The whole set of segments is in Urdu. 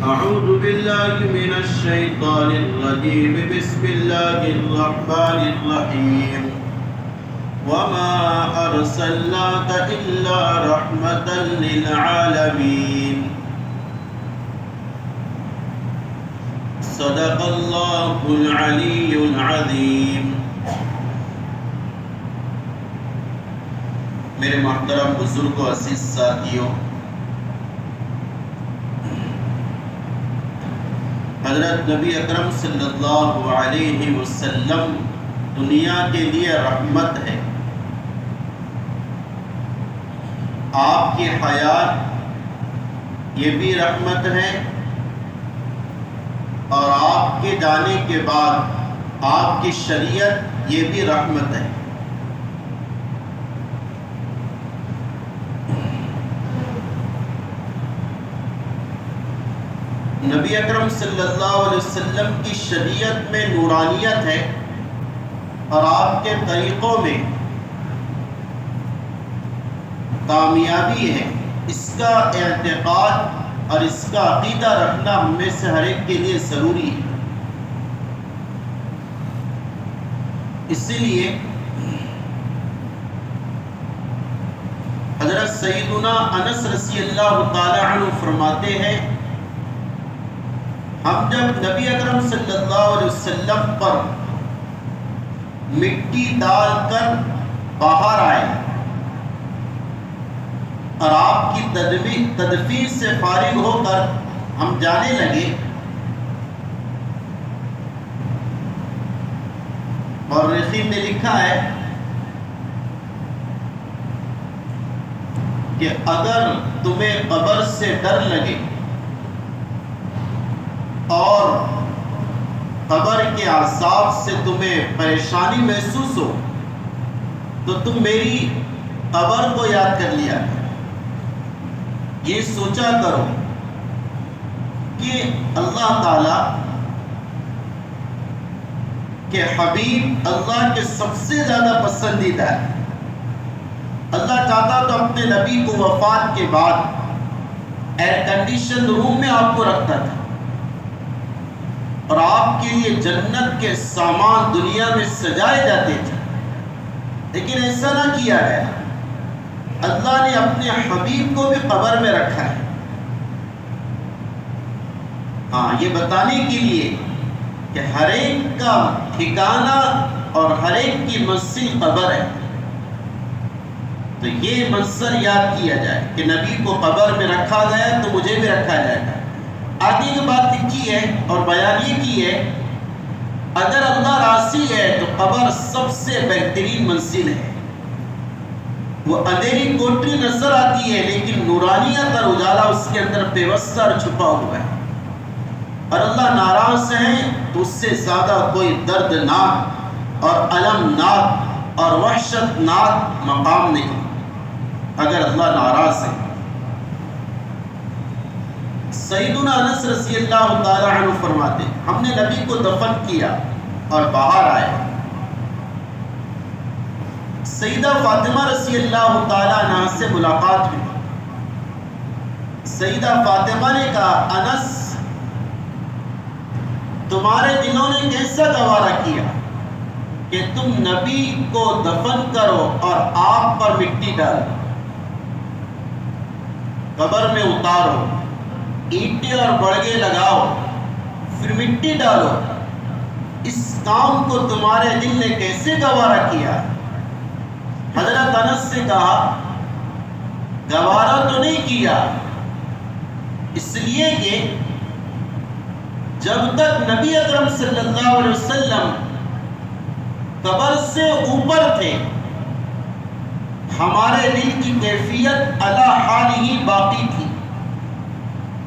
أعوذ بالله من الشيطان الرجيم. بسم الله الرحمن الرحيم. وما أرسلناك إلا رحمة للعالمين. صدق الله العلي العظيم. میرے محترم بزرگوں، عزیز ساتھیوں، حضرت نبی اکرم صلی اللہ علیہ وسلم دنیا کے لیے رحمت ہے. آپ کی حیات یہ بھی رحمت ہے، اور آپ کے جانے کے بعد آپ کی شریعت یہ بھی رحمت ہے. نبی اکرم صلی اللہ علیہ وسلم کی شریعت میں نورانیت ہے، اور آپ کے طریقوں میں کامیابی ہے. اس کا اعتقاد اور اس کا عقیدہ رکھنا ہم میں سے ہر ایک کے لیے ضروری ہے. اسی لیے حضرت سیدنا انس رضی اللہ تعالی عنہ فرماتے ہیں، ہم جب نبی اکرم صلی اللہ علیہ وسلم پر مٹی ڈال کر باہر آئے اور آپ کی تدفین سے فارغ ہو کر ہم جانے لگے، اور رخیم نے لکھا ہے کہ اگر تمہیں قبر سے ڈر لگے اور قبر کے عذاب سے تمہیں پریشانی محسوس ہو تو تم میری قبر کو یاد کر لیا کرو. یہ سوچا کرو کہ اللہ تعالی کے حبیب اللہ کے سب سے زیادہ پسندیدہ ہے. اللہ چاہتا تو اپنے نبی کو وفات کے بعد ایئر کنڈیشن روم میں آپ کو رکھتا تھا، اور آپ کے لیے جنت کے سامان دنیا میں سجائے جاتے تھے، لیکن ایسا نہ کیا گیا. اللہ نے اپنے حبیب کو بھی قبر میں رکھا ہے، ہاں، یہ بتانے کے لیے کہ ہر ایک کا ٹھکانہ اور ہر ایک کی منزل قبر ہے. تو یہ منظر یاد کیا جائے کہ نبی کو قبر میں رکھا گیا تو مجھے بھی رکھا جائے گا. آگے کی بات لکھی ہے اور بیان یہ کی ہے، اگر اللہ راضی ہے تو قبر سب سے بہترین منزل ہے. وہ اندھیری کوٹری نظر آتی ہے، لیکن نورانیت اور اجالا اس کے اندر پیوستہ اور چھپا ہوا ہے. اور اللہ ناراض ہے تو اس سے زیادہ کوئی دردناک اور المناک اور وحشتناک مقام نہیں اگر اللہ ناراض ہے. سیدنا انس رضی اللہ تعالی عنہ فرماتے، ہم نے نبی کو دفن کیا اور باہر آئے. سیدہ فاطمہ رضی اللہ تعالی عنہ سے ملاقات ہوئی. سیدہ فاطمہ نے کہا، انس، تمہارے دلوں نے کیسا گوارا کیا کہ تم نبی کو دفن کرو اور آپ پر مٹی ڈالو، قبر میں اتارو، اینٹیں اور بڑگے لگاؤ، پھر مٹی ڈالو. اس کام کو تمہارے دل نے کیسے گوارا کیا؟ حضرت انس سے کہا، گوارا تو نہیں کیا، اس لیے کہ جب تک نبی اکرم صلی اللہ علیہ وسلم قبر سے اوپر تھے، ہمارے دل کی کیفیت علی حال ہی باقی تھی.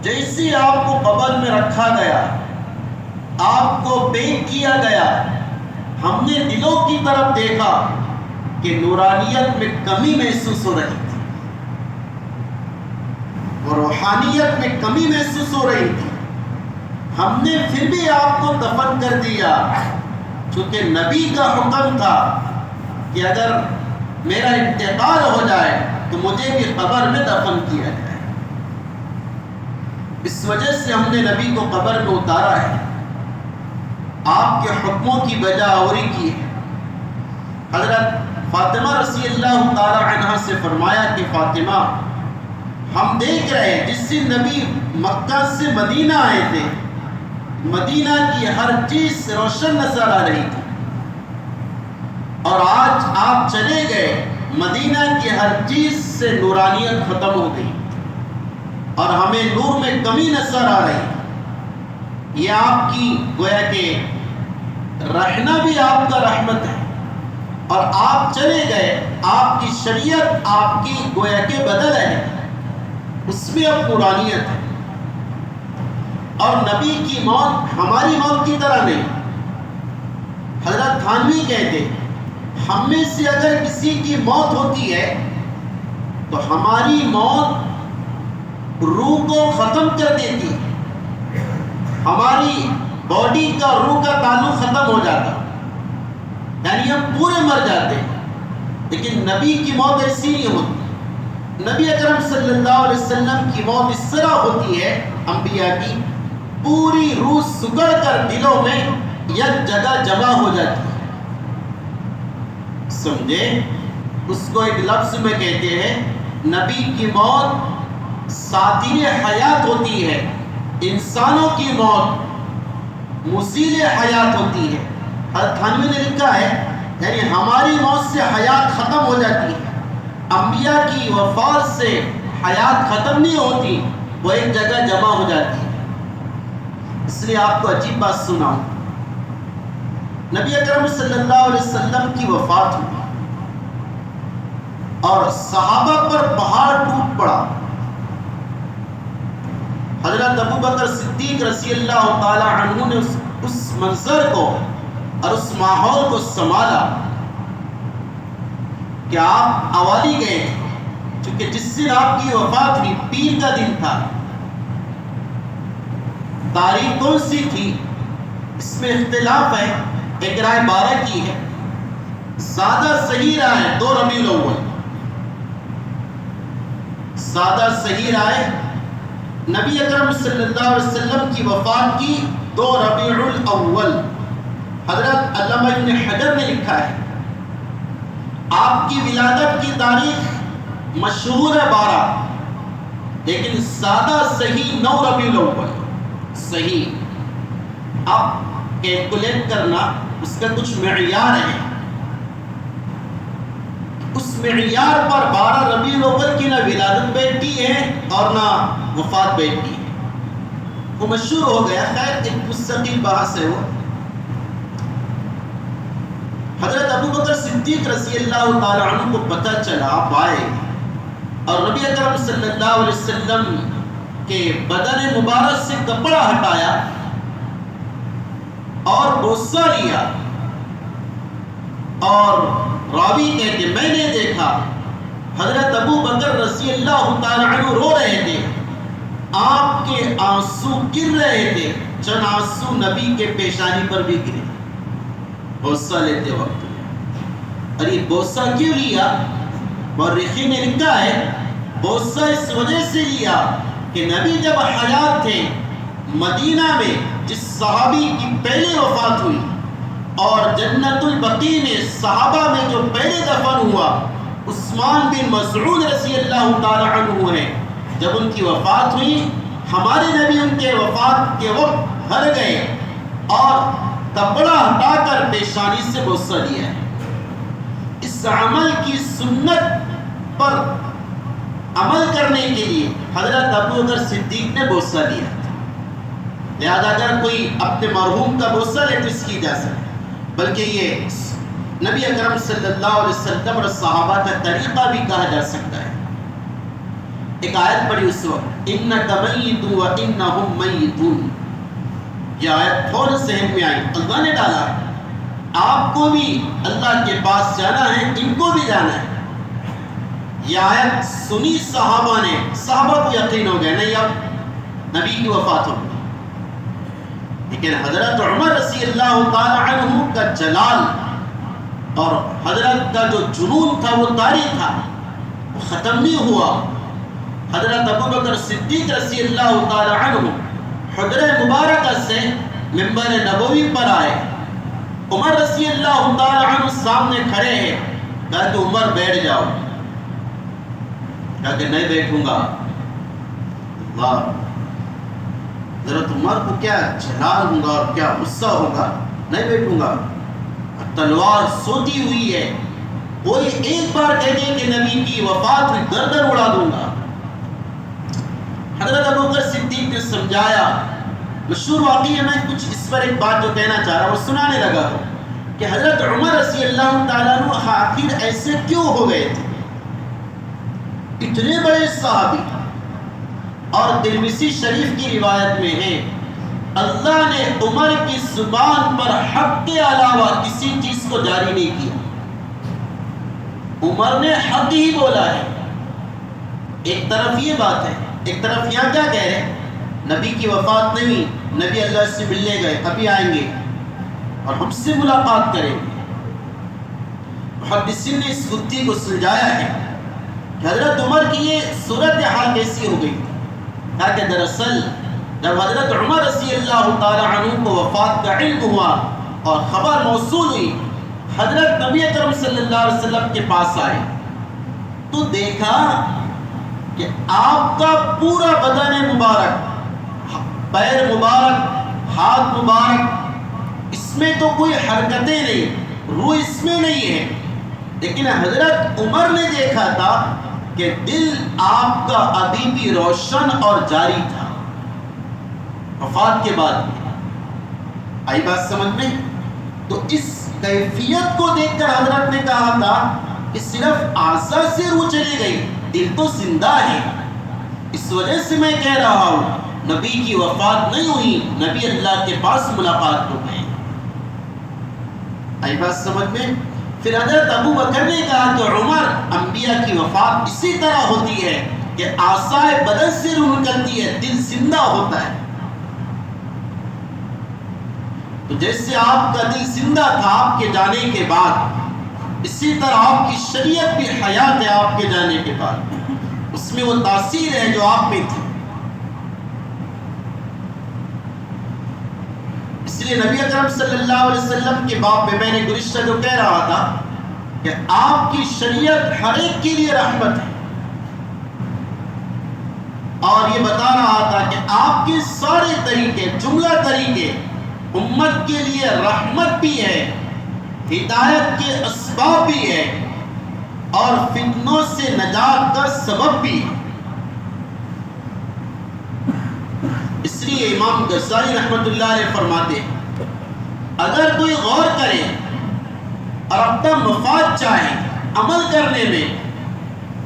جیسے آپ کو قبر میں رکھا گیا، آپ کو پیک کیا گیا، ہم نے دلوں کی طرف دیکھا کہ نورانیت میں کمی محسوس ہو رہی تھی اور روحانیت میں کمی محسوس ہو رہی تھی. ہم نے پھر بھی آپ کو دفن کر دیا، چونکہ نبی کا حکم تھا کہ اگر میرا انتقال ہو جائے تو مجھے بھی قبر میں دفن کیا جائے. اس وجہ سے ہم نے نبی کو قبر میں اتارا ہے، آپ کے حکموں کی بجا آوری کی ہے۔ حضرت فاطمہ رضی اللہ تعالی عنہ سے فرمایا کہ فاطمہ، ہم دیکھ رہے ہیں جس دن نبی مکہ سے مدینہ آئے تھے، مدینہ کی ہر چیز روشن نظر آ رہی تھی، اور آج آپ چلے گئے، مدینہ کی ہر چیز سے نورانیت ختم ہو گئی اور ہمیں نور میں کمی نظر آ رہی۔ یہ آپ کی گویا کہ رہنا بھی آپ کا رحمت ہے، اور آپ چلے گئے، آپ کی شریعت آپ کی گویا کہ بدل ہے، اس میں اب نورانیت ہے۔ اور نبی کی موت ہماری موت کی طرح نہیں۔ حضرت تھانوی کہتے، ہم میں سے اگر کسی کی موت ہوتی ہے تو ہماری موت روح کو ختم کر دیتی ہے، ہماری باڈی کا روح کا تعلق ختم ہو جاتا، یعنی ہم پورے مر جاتے۔ لیکن نبی کی موت ایسی نہیں ہوتی۔ نبی اکرم صلی اللہ علیہ وسلم کی موت اس طرح ہوتی ہے، انبیاء کی پوری روح سکڑ کر دلوں میں یک جگہ جمع ہو جاتی ہے۔ سمجھے؟ اس کو ایک لفظ میں کہتے ہیں، نبی کی موت ساتیر حیات ہوتی ہے، انسانوں کی موت مزیل حیات ہوتی ہے۔ حضرت تھانوی نے لکھا ہے، یعنی ہماری موت سے حیات ختم ہو جاتی ہے، انبیاء کی وفات سے حیات ختم نہیں ہوتی، وہ ایک جگہ جمع ہو جاتی ہے۔ اس لیے آپ کو عجیب بات سناؤں، نبی اکرم صلی اللہ علیہ وسلم کی وفات ہوئی اور صحابہ پر پہاڑ ٹوٹ پڑا۔ حضرت ابو بکر صدیق رضی اللہ تعالی عنہ نے اس منظر کو اور اس ماحول کو سنبھالا کہ آپ اوالی گئے، چونکہ جس دن آپ کی وفات ہوئی پیر کا دن تھا۔ تاریخ کون سی تھی اس میں اختلاف ہے، ایک رائے 12 کی ہے، زیادہ صحیح رائے 2 ربیع الاول، زیادہ صحیح رائے نبی اکرم صلی اللہ علیہ وسلم کی وفات کی 2 ربیع الاول۔ حضرت علامہ ابن حجر نے لکھا ہے، آپ کی ولادت کی تاریخ مشہور ہے 12، لیکن زیادہ صحیح 9 ربیع الاول صحیح۔ اب کیلکولیٹ کرنا، اس کا کچھ معیار ہے، اس معیار پر 12 ربیع الاول کی نہ ولادت بیٹھی ہے اور نہ وفات بیٹھی ہے، وہ مشہور ہو گیا۔ خیر ایک مستقل بحث ہے وہ۔ حضرت ابو بکر صدیق رضی اللہ تعالی عنہ کو پتہ چلا، آپ آئے اور نبی اکرم صلی اللہ علیہ وسلم کے بدن مبارک سے کپڑا ہٹایا اور بوسہ لیا، اور راوی کہتے میں نے دیکھا حضرت ابو بکر رضی اللہ تعالی عنہ رو رہے تھے، آپ کے آنسو گر رہے تھے، چند آنسو نبی کے پیشانی پر بھی گرے بوسہ لیتے وقت۔ اور یہ بوسہ کیوں لیا؟ مورخین نے لکھا ہے بوسہ اس وجہ سے لیا کہ نبی جب حیات تھے مدینہ میں، جس صحابی کی پہلے وفات ہوئی اور جنت البقیع میں صحابہ میں جو پہلے دفن ہوا عثمان بن مسعود رضی اللہ تعالی عنہ ہے، جب ان کی وفات ہوئی ہمارے نبی ان کے وفات کے وقت ہر گئے اور کپڑا ہٹا کر پیشانی سے بوسہ لیا ہے۔ اس عمل کی سنت پر عمل کرنے کے لیے حضرت ابو بکر صدیق نے بوسہ لیا، لہذا اگر کوئی اپنے مرحوم کا بوسہ لے تو اس کی اجازت ہے، بلکہ یہ نبی اکرم صلی اللہ علیہ وسلم اور صحابہ کا طریقہ بھی کہا جا سکتا ہے۔ ایک آیت پڑھی اس وقت، اِنَّكَ مَيِّتٌ وَإِنَّهُمْ مَيِّتُونَ، یہ آیت فوراً ذہن میں آئی، اللہ نے ڈالا ہے، آپ کو بھی اللہ کے پاس جانا ہے، ان کو بھی جانا ہے۔ یہ آیت سنی صحابہ نے، صحابہ کو یقین ہو گیا نہیں اب نبی کی وفات ہو گئی، لیکن حضرت عمر رضی اللہ تعالی عنہ کا جلال اور حضرت کا جو جنون تھا وہ طاری تھا، وہ ختم نہیں ہوا۔ حضرت ابو بکر صدیق رضی اللہ تعالی عنہ حجرہ مبارکہ سے منبر نبوی پر آئے. عمر رضی اللہ تعالی عنہ سامنے کھڑے ہیں. کہا کہ عمر بیٹھ جاؤ. کہا کہ نہیں بیٹھوں گا. اللہ، حضرت عمر کو کیا جلال ہوگا اور کیا غصہ ہوگا. نہیں بیٹھوں گا. تلوار سوتی ہوئی ہے، کوئی ایک بار کہہ دے کہ نبی کی وفات میں گردن اڑا دوں گا. حضرت ابوبکر صدیق نے سمجھایا. مشہور واقعہ میں کچھ اس پر ایک بات جو کہنا چاہ رہا ہوں سنانے لگا ہوں کہ حضرت عمر رضی اللہ تعالیٰ عنہ آخر ایسے کیوں ہو گئے تھے؟ اتنے بڑے صحابی، اور ترمذی شریف کی روایت میں ہے اللہ نے عمر کی زبان پر حق کے علاوہ کسی چیز کو جاری نہیں کیا. عمر نے حق ہی بولا ہے. ایک طرف یہ بات ہے، ایک طرف یہاں کیا کہہ رہے ہیں؟ نبی کی وفات نہیں، نبی اللہ سے ملنے گئے، ابھی آئیں گے اور ہم سے ملاقات کریں گے. محدثین نے اس گفتی کو سلجھایا ہے کہ حضرت عمر کی یہ صورتحال کیسی ہو گئی. تاکہ دراصل جب حضرت عمر رضی اللہ تعالی عنہ کو وفات کا علم ہوا اور خبر موصول ہوئی، حضرت نبی اکرم صلی اللہ علیہ وسلم کے پاس آئے تو دیکھا کہ آپ کا پورا بدن مبارک، پیر مبارک، ہاتھ مبارک، اس میں تو کوئی حرکتیں نہیں، روح اس میں نہیں ہے. لیکن حضرت عمر نے دیکھا تھا کہ دل آپ کا ابھی بھی روشن اور جاری تھا وفات کے بعد. آئی بات سمجھ میں؟ تو اس کیفیت کو دیکھ کر حضرت نے کہا تھا کہ صرف اعضاء سے روح چلی گئی، دل تو زندہ ہے. اس وجہ سے میں کہہ رہا ہوں نبی کی وفات نہیں ہوئی، نبی اللہ کے پاس ملاقات ہو گئی. آئی بات سمجھ میں؟ پھر حضرت ابو بکر نے کہا کہ عمر، انبیاء کی وفات اسی طرح ہوتی ہے کہ اعضاء بدن سے روح نکلتی ہے، دل زندہ ہوتا ہے. تو جیسے آپ کا دل زندہ تھا آپ کے جانے کے بعد، اسی طرح آپ کی شریعت بھی حیات ہے آپ کے جانے کے بعد. اس میں وہ تاثیر ہے جو آپ میں تھی. اس لیے نبی اکرم صلی اللہ علیہ وسلم کے باب میں نے گزشتہ جو کہہ رہا تھا کہ آپ کی شریعت ہر ایک کے لیے رحمت ہے، اور یہ بتا رہا تھا کہ آپ کے سارے طریقے، جملہ طریقے امت کے لیے رحمت بھی ہے، ہدایت کے اسباب بھی ہے، اور فتنوں سے نجات کا سبب بھی ہے. اس لیے امام غزالی رحمۃ اللہ علیہ فرماتے ہیں اگر کوئی غور کرے اور اپنا مفاد چاہے عمل کرنے میں،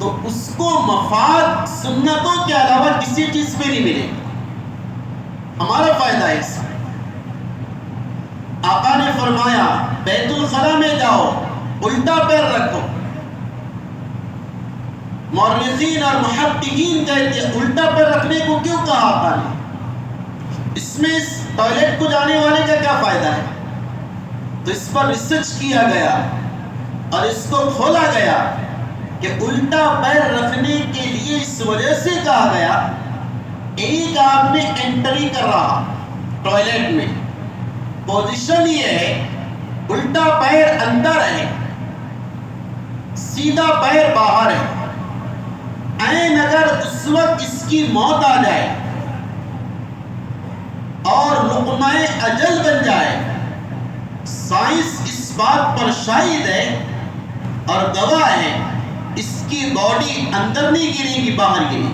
تو اس کو مفاد سنتوں کے علاوہ کسی چیز میں نہیں ملے. ہمارا فائدہ ہے اس میں. آقا نے فرمایا بیت الخلا میں جاؤ، الٹا پیر رکھو. مورخین اور محققین کہتے ہیں الٹا پیر رکھنے کو کیوں کہا آقا نے؟ اس میں اس ٹوائلٹ کو جانے والے کا کیا فائدہ ہے؟ تو اس پر ریسرچ کیا گیا اور اس کو کھولا گیا کہ الٹا پیر رکھنے کے لیے اس وجہ سے کہا گیا، ایک آدمی انٹری کر رہا ٹوائلٹ میں، پوزیشن یہ ہے الٹا پیر اندر ہے، سیدھا پیر باہر ہے. عین اگر اس وقت اس کی موت آ جائے اور لقمہ اجل بن جائے، سائنس اس بات پر شاہد ہے اور گواہ ہے، اس کی باڈی اندر نہیں گرے گی، باہر گرے گی.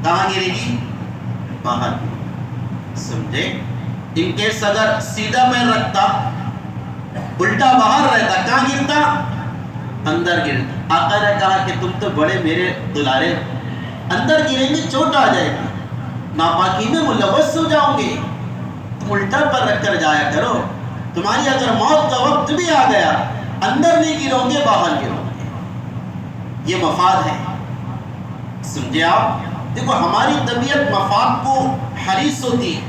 کہاں گرے گی؟ باہر. سمجھے؟ ان کیس اگر سیدھا پیر رکھتا، الٹا باہر رہتا، کہاں گرتا؟ اندر گرتا. آقا نے کہا کہ تم تو بڑے میرے دلارے، اندر گریں گے چوٹ آ جائے گی، ناپاکی میں ملوث ہو جاؤ گے. تم الٹا پر رکھ کر جایا کرو. تمہاری اگر موت کا وقت بھی آ گیا، اندر نہیں گرو گے، باہر گرو گے. یہ مفاد ہے. سمجھے آپ؟ دیکھو ہماری طبیعت مفاد کو حریص ہوتی ہے،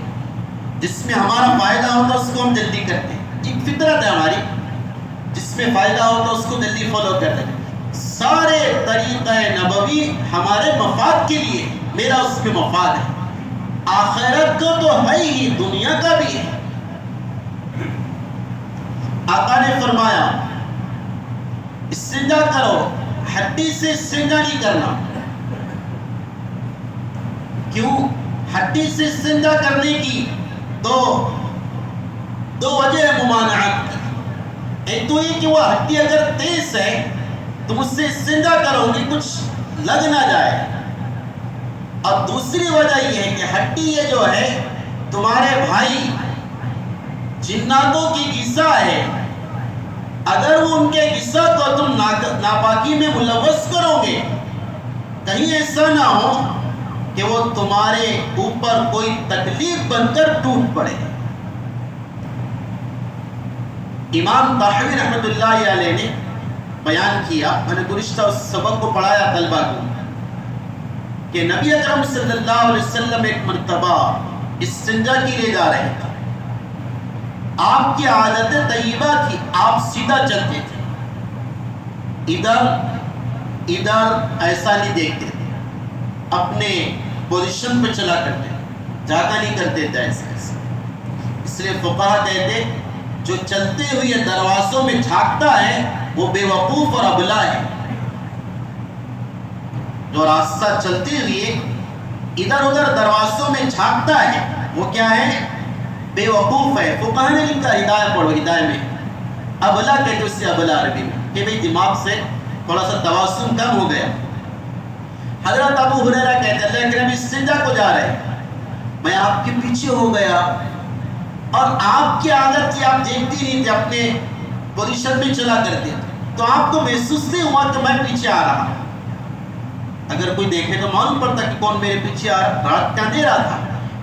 جس میں ہمارا فائدہ ہوتا ہے اس کو ہم جلدی کرتے ہیں. ایک فطرت ہے ہماری، جس میں فائدہ ہوتا ہے اس کو جلدی فالو کرتے ہیں. سارے طریقہ نبوی ہمارے مفاد کے لیے، میرا اس میں مفاد ہے، آخرت کا تو ہے ہی، دنیا کا بھی ہے۔ آقا نے فرمایا استنجا کرو، ہڈی سے استنجا نہیں کرنا۔ کیوں؟ ہڈی سے استنجا کرنے کی دو وجہ ہے ممانعت کی۔ ایک تو یہ کہ وہ ہڈی اگر تیز ہے تم اس سے استنجا کرو گے کچھ لگ نہ جائے، اور دوسری وجہ یہ ہے کہ ہڈی یہ جو ہے تمہارے بھائی جناتوں کی غذا ہے، اگر وہ ان کے غذا کو تم ناپاکی میں ملوث کرو گے، کہیں ایسا نہ ہو کہ وہ تمہارے اوپر کوئی تکلیف بن کر ٹوٹ پڑے۔ امام طحاوی رحمۃ اللہ علیہ نے بیان کیا، میں نے گزشتہ اس سبق کو پڑھایا طلبہ کو، کہ نبی اکرم صلی اللہ علیہ وسلم ایک مرتبہ استنجا کے لیے جا رہے تھے۔ آپ کی عادت طیبہ تھی، آپ سیدھا چلتے تھے، ادھر ایسا نہیں دیکھتے تھے، اپنے پوزیشن پہ چلا کرتے، زیادہ نہیں کرتے تھے ایسے۔ اس لیے فقہا کہتے جو چلتے ہوئے دروازوں میں جھانکتا ہے وہ بے وقوف اور ابلا ہے، جو راستہ چلتے ہوئے ادھر ادھر دروازوں میں جھانکتا ہے وہ کیا ہے؟ بے وقوف ہے۔ فقہا نے لکھا، ہدایہ پڑھو، ہدایہ میں ابلا کہتے اس سے، ابلا عربی میں، کہ بھئی دماغ سے تھوڑا سا توازن کم ہو گیا۔ حضرت ابو ہریرہ کہتے ہیں اللہ کے نبی استنجا کو جا رہے ہیں، میں آپ کے پیچھے ہو گیا، اور آپ کی عادت تھی آپ دیکھتی نہیں تھے، اپنے پوزیشن میں چلا کرتے، تو آپ کو محسوس نہیں ہوا کہ میں پیچھے آ رہا۔ اگر کوئی دیکھے تو معلوم پڑتا کہ کون میرے پیچھے آ رہا، رات کا اندھیرا تھا۔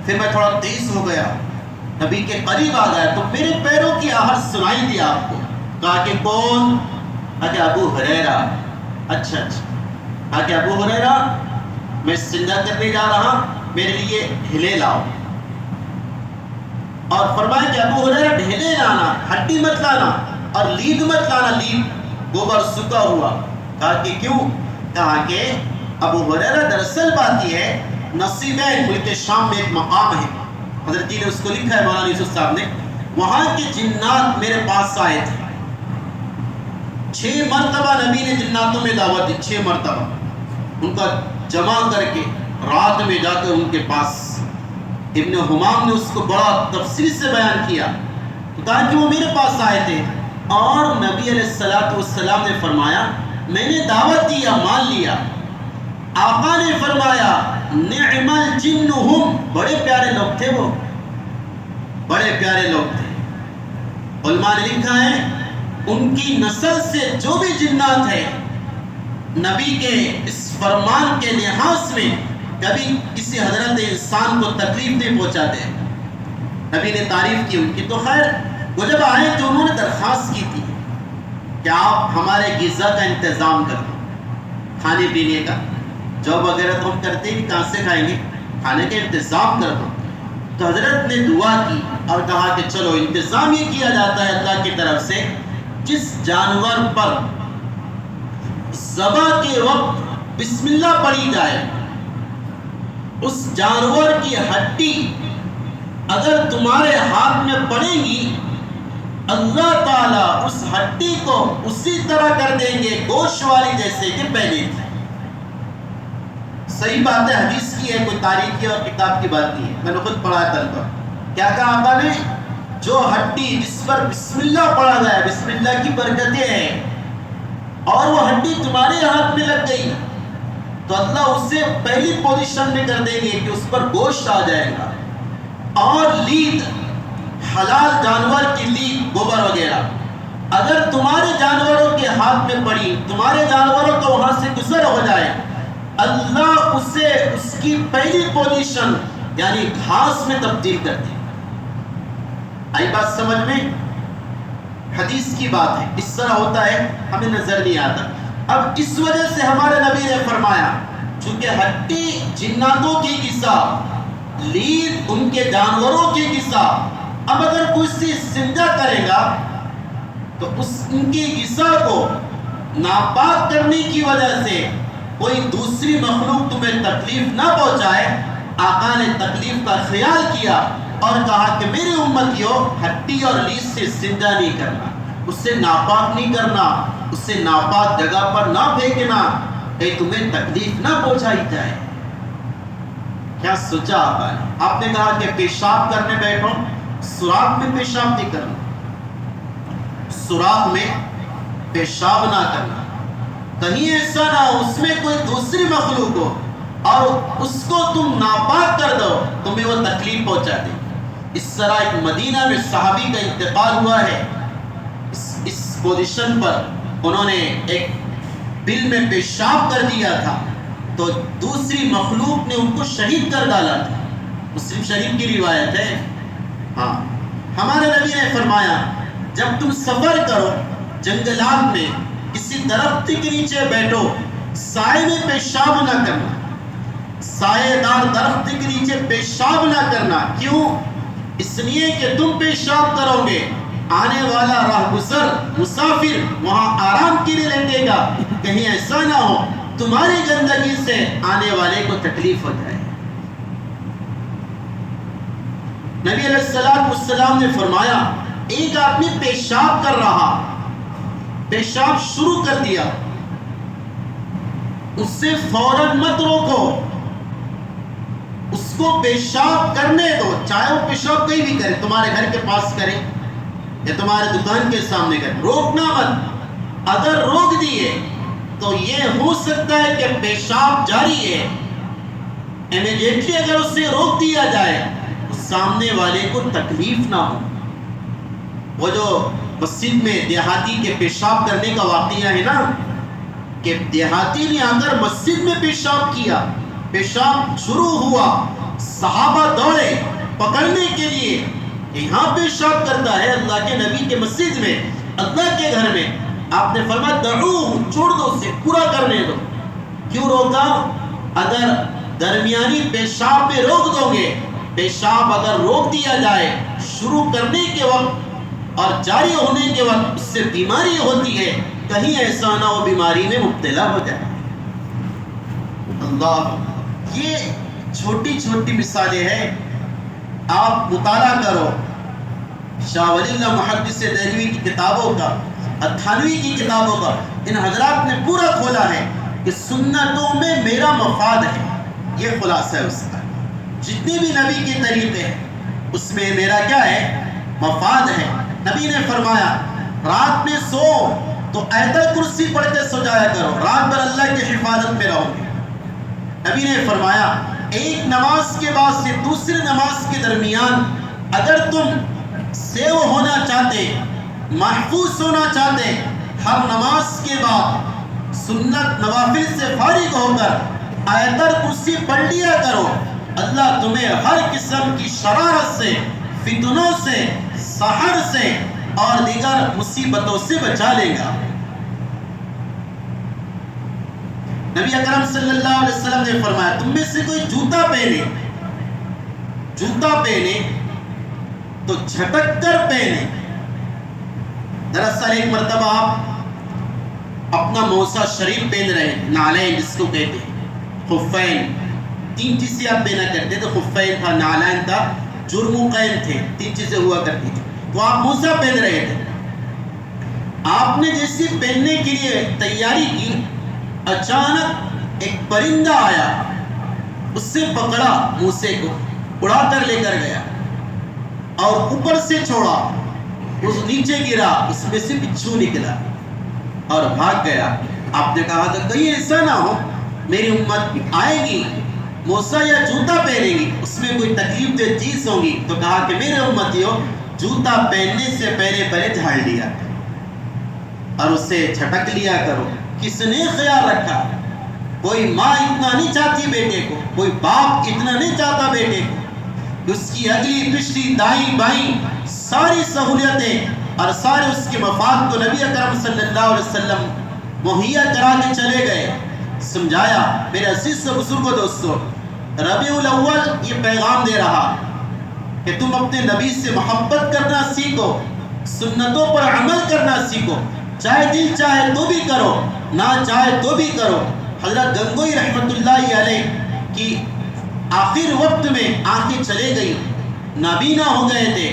پھر میں تھوڑا تیز ہو گیا، نبی کے قریب آ گیا، تو میرے پیروں کی آہٹ سنائی دی آپ کو۔ کہا کہ کون؟ کہ ابو ہریرہ۔ اچھا، کہا کہ ابو ہریرہ میں استنجا کرنے جا رہا، میرے لیے ڈھیلے لاؤ۔ اور فرمایا کہ ابو ہریرہ ڈھیلے لانا، ہڈی مت لانا، اور لید مت لانا، لید گوبر سکا ہوا۔ کہا کہ کیوں؟ کہا کہ ابو ہریرہ دراصل بات یہ ہے، نصیبین ملک شام میں ایک مقام ہے، حضرت جی نے اس کو لکھا ہے مولانا یوسف صاحب نے، وہاں کے جنات میرے پاس آئے تھے، 6 مرتبہ نبی نے جناتوں میں دعوت دی، 6 مرتبہ ان کا جمع کر کے رات میں جا کر ان کے پاس، ابن حمام نے اس کو بڑا تفصیل سے بیان کیا، تو کہا کہ وہ میرے پاس آئے تھے، اور نبی علیہ السلام نے فرمایا میں نے دعوت دیا، مان لیا۔ آقا نے فرمایا نعم الجن ہم، بڑے پیارے لوگ تھے، وہ بڑے پیارے لوگ تھے۔ علماء نے لکھا ہے ان کی نسل سے جو بھی جنات ہیں، نبی کے اس فرمان کے لحاظ میں کبھی کسی حضرت انسان کو تکلیف نہیں پہنچاتے۔ نبی نے تعریف کی ان کی، تو خیر وہ جب آئے تو انہوں نے درخواست کی تھی کہ آپ ہمارے غذا کا انتظام کر دو، کھانے پینے کا، جاب وغیرہ تو ہم کرتے ہی، کہاں سے کھائیں گے، کھانے کا انتظام کر دو۔ تو حضرت نے دعا کی اور کہا کہ چلو انتظام یہ کیا جاتا ہے اللہ کی طرف سے، جس جانور پر ذبح کے وقت بسم اللہ پڑھی جائے، اس جانور کی ہڈی اگر تمہارے ہاتھ میں پڑے گی، اللہ تعالیٰ اس ہڈی کو اسی طرح کر دیں گے گوشت والی جیسے کہ پہلے تھی۔ صحیح بات ہے، حدیث کی ہے، کوئی تاریخی اور کتاب کی بات نہیں ہے، میں نے خود پڑھا ہے طلبہ۔ کیا کہا آقا نے؟ جو ہڈی جس پر بسم اللہ پڑھا گیا، بسم اللہ کی برکتیں ہیں، اور وہ ہڈی تمہارے ہاتھ میں لگ گئی، تو اللہ اسے پہلی پوزیشن میں کر دیں گے کہ اس پر گوشت آ جائے گا۔ اور لید، حلال جانور کی لید، گوبر وغیرہ اگر تمہارے جانوروں کے ہاتھ میں پڑی، تمہارے جانوروں کو وہاں سے گزر ہو جائے، اللہ اسے اس کی پہلی پوزیشن یعنی گھاس میں تبدیل کر دے۔ آئی بات سمجھ میں؟ حدیث کی بات ہے، اس طرح ہوتا ہے، ہمیں نظر نہیں آتا۔ اب اس وجہ سے ہمارے نبی نے فرمایا چونکہ ہڈی جناتوں کی غذا، لید ان کے جانوروں کی غذا، اب اگر کوئی سے استنجا کرے گا تو ان کی غذا کو ناپاک کرنے کی وجہ سے کوئی دوسری مخلوق تمہیں تکلیف نہ پہنچائے، آقا نے تکلیف کا خیال کیا اور کہا کہ میری امتیوں ہڈی اور لیس سے زندہ نہیں کرنا، اس سے ناپاک نہیں کرنا، اس سے ناپاک جگہ پر نہ پھینکنا کہ تمہیں تکلیف نہ پہنچائی جائے۔ کیا سوچا آقا نے؟ آپ نے کہا کہ پیشاب کرنے بیٹھو، سوراخ میں پیشاب نہیں کرنا، سوراخ میں پیشاب نہ کرنا، کہیں ایسا نہ ہو اس میں کوئی دوسری مخلوق ہو اور اس کو تم ناپاک کر دو، تمہیں وہ تکلیف پہنچا دے۔ اس طرح ایک مدینہ میں صحابی کا انتقال ہوا ہے، اس پوزیشن پر انہوں نے ایک بل میں پیشاب کر دیا تھا تو دوسری مخلوق نے ان کو شہید کر ڈالا تھا۔ مسلم شریف کی روایت ہے۔ ہاں، ہمارے نبی نے فرمایا جب تم سفر کرو جنگلات میں کسی درخت کے نیچے بیٹھو، سائے میں پیشاب نہ کرنا، سائے دار درخت کے نیچے پیشاب نہ کرنا۔ کیوں؟ اس لیے کہ تم پیشاب کرو گے، آنے والا راہ گزر مسافر وہاں آرام کے لیے لیٹے گا، کہیں ایسا نہ ہو تمہاری گندگی سے آنے والے کو تکلیف ہو جائے۔ نبی علیہ السلام نے فرمایا ایک آدمی پیشاب کر رہا، پیشاب شروع کر دیا، اس سے فوراً مت روکو، اس کو پیشاب کرنے دو، چاہے وہ پیشاب کہیں بھی کرے، تمہارے گھر کے پاس کرے یا تمہارے دکان کے سامنے کرے، روکنا مت۔ اگر روک دیے تو یہ ہو سکتا ہے کہ پیشاب جاری ہے، امیڈیٹلی اگر اسے روک دیا جائے تو سامنے والے کو تکلیف نہ ہو۔ وہ جو مسجد میں دیہاتی کے پیشاب کرنے کا واقعہ ہے نا، کہ دیہاتی نے اگر مسجد میں پیشاب کیا، پیشاب شروع ہوا، صحابہ دوڑے پکڑنے کے لیے، یہاں پیشاب کرتا ہے اللہ کے نبی کے مسجد میں، اللہ کے گھر میں۔ آپ نے فرمایا دعوہ، چھوڑ دو اسے، پورا کرنے دو۔ کیوں روکا؟ اگر درمیانی پیشاب میں روک دو گے، پیشاب اگر روک دیا جائے شروع کرنے کے وقت اور جاری ہونے کے وقت، اس سے بیماری ہوتی ہے، کہیں ایسا نہ ہو بیماری میں مبتلا ہو جائے۔ اللہ، یہ چھوٹی چھوٹی مثالیں ہیں، آپ مطالعہ کرو شاہ ولی اللہ محدث دہلوی کی کتابوں کا، تھانوی کی کتابوں کا، ان حضرات نے پورا کھولا ہے کہ سنتوں میں میرا مفاد ہے، یہ خلاصہ ہے اس کا۔ جتنے بھی نبی کے طریقے ہیں اس میں میرا کیا ہے؟ مفاد ہے۔ نبی نے فرمایا رات میں سو تو آیت الکرسی پڑھ کے سو جایا کرو، رات بھر اللہ کی حفاظت میں رہو گے۔ نبی نے فرمایا ایک نماز کے بعد سے دوسری نماز کے درمیان اگر تم سیو ہونا چاہتے، محفوظ ہونا چاہتے، ہر نماز کے بعد سنت نوافل سے فارغ ہو کر آیت الکرسی پڑھ لیا کرو، اللہ تمہیں ہر قسم کی شرارت سے، فتنوں سے، سحر سے اور دیگر مصیبتوں سے بچا لے گا۔ نبی اکرم صلی اللہ علیہ وسلم نے فرمایا تم میں سے کوئی جوتا پہنے تو جھٹک کر پہنے۔ دراصل ایک مرتبہ آپ اپنا موسا شریف پہن رہے، نالین جس کو کہتے ہیں، خفین، تین چیزیں آپ پہنا کرتے تھے، خفین تھا، نالین تھا، جرموقین تھے، تین چیزیں ہوا کرتی تھی، تو آپ موسا پہن رہے تھے۔ آپ نے جیسی پہننے کے لیے تیاری کی، اچانک ایک پرندہ آیا، اس سے پکڑا موسے کو، اڑا کر لے کر گیا اور اوپر سے چھوڑا، اس نیچے گرا، اس میں سے بچھو نکلا اور بھاگ گیا۔ آپ نے کہا تھا کہیں ایسا نہ ہو میری امت آئے گی موسا یا جوتا پہنے گی، اس میں کوئی تکلیف دہ چیز ہوگی، تو کہا کہ میرے امتیوں جوتا پہننے سے پہلے جھاڑ لیا اور اسے جھٹک لیا کرو۔ کس نے خیال رکھا؟ کوئی ماں اتنا نہیں چاہتی بیٹے کو، کوئی باپ اتنا نہیں چاہتا بیٹے کو، اس کی اگلی پچھلی دائیں بائیں ساری سہولیتیں اور سارے اس کے مفاد کو نبی اکرم صلی اللہ علیہ وسلم مہیا کرا کے چلے گئے۔ سمجھایا میرے عزیز بزرگوں دوستو، ربیع الاول یہ پیغام دے رہا کہ تم اپنے نبی سے محبت کرنا سیکھو، سنتوں پر عمل کرنا سیکھو۔ چاہے دل چاہے تو بھی کرو، نہ چاہے تو بھی کرو۔ حضرت گنگوئی رحمت اللہ علیہ کی آخر وقت میں آنکھیں چلے گئی، نابینا ہو گئے تھے،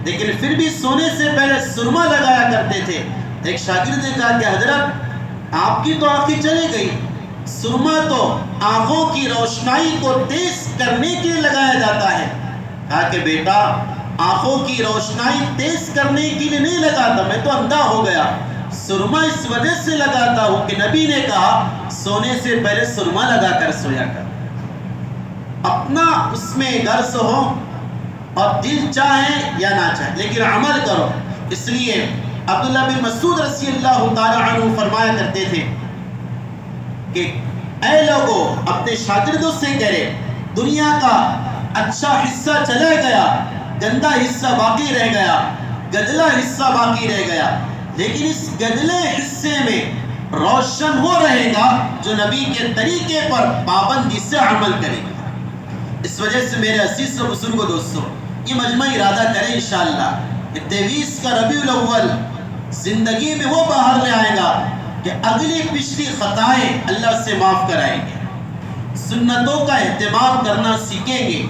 لیکن پھر بھی سونے سے پہلے سرما لگایا کرتے تھے۔ ایک شاگرد نے کہا کہ حضرت آپ کی تو آنکھیں چلی گئی، سرما تو آنکھوں کی روشنائی کو تیز کرنے کے لیے لگایا جاتا ہے۔ کہا کہ بیٹا آنکھوں کی روشنائی تیز کرنے کے لیے نہیں لگاتا، میں تو اندھا ہو گیا، سرما اس وجہ سے لگاتا ہوں کہ نبی نے کہا سونے سے پہلے سرما لگا کر سویا کر۔ اپنا اس میں غرض ہو اور دل چاہے یا نہ چاہے لیکن عمل کرو۔ اس لیے عبداللہ بن مسعود رضی اللہ تعالی عنہ فرمایا کرتے تھے کہ اے لوگو اپنے شاگردوں سے کہے دنیا کا اچھا حصہ چلا گیا، گندا حصہ باقی رہ گیا، گدلا حصہ باقی رہ گیا، لیکن اس گدلے حصے میں روشن وہ رہے گا جو نبی کے طریقے پر پابندی سے عمل کرے گا۔ اس وجہ سے میرے عزیز و بزرگو دوستو یہ مجمع ارادہ کریں انشاءاللہ کہ 23 کا ربیع الاول زندگی میں وہ باہر لے آئے گا کہ اگلی پچھلی خطائیں اللہ سے معاف کرائیں گے، سنتوں کا اہتمام کرنا سیکھیں گے،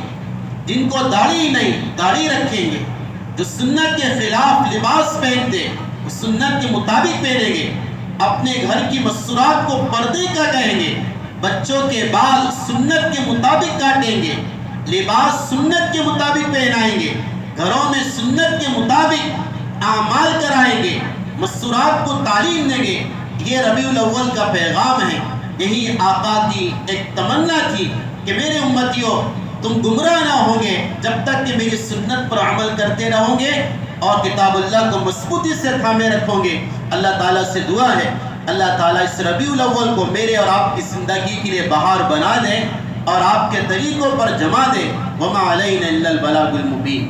جن کو داڑھی نہیں داڑھی رکھیں گے، جو سنت کے خلاف لباس پہنتے وہ سنت کے مطابق پہنیں گے، اپنے گھر کی مستورات کو پردے کا کہیں گے، بچوں کے بال سنت کے مطابق کاٹیں گے، لباس سنت کے مطابق پہنائیں گے، گھروں میں سنت کے مطابق اعمال کرائیں گے، مستورات کو تعلیم دیں گے۔ یہ ربیع الاول کا پیغام ہے، یہی آقا کی ایک تمنا تھی کہ میرے امتیوں تم گمراہ نہ ہوں گے جب تک کہ میری سنت پر عمل کرتے رہو گے اور کتاب اللہ کو مضبوطی سے تھامے رکھو گے۔ اللہ تعالیٰ سے دعا ہے اللہ تعالیٰ اس ربیع الاول کو میرے اور آپ کی زندگی کے لیے بہار بنا دے اور آپ کے طریقوں پر جما دے۔ وما علینا الا البلاغ المبین۔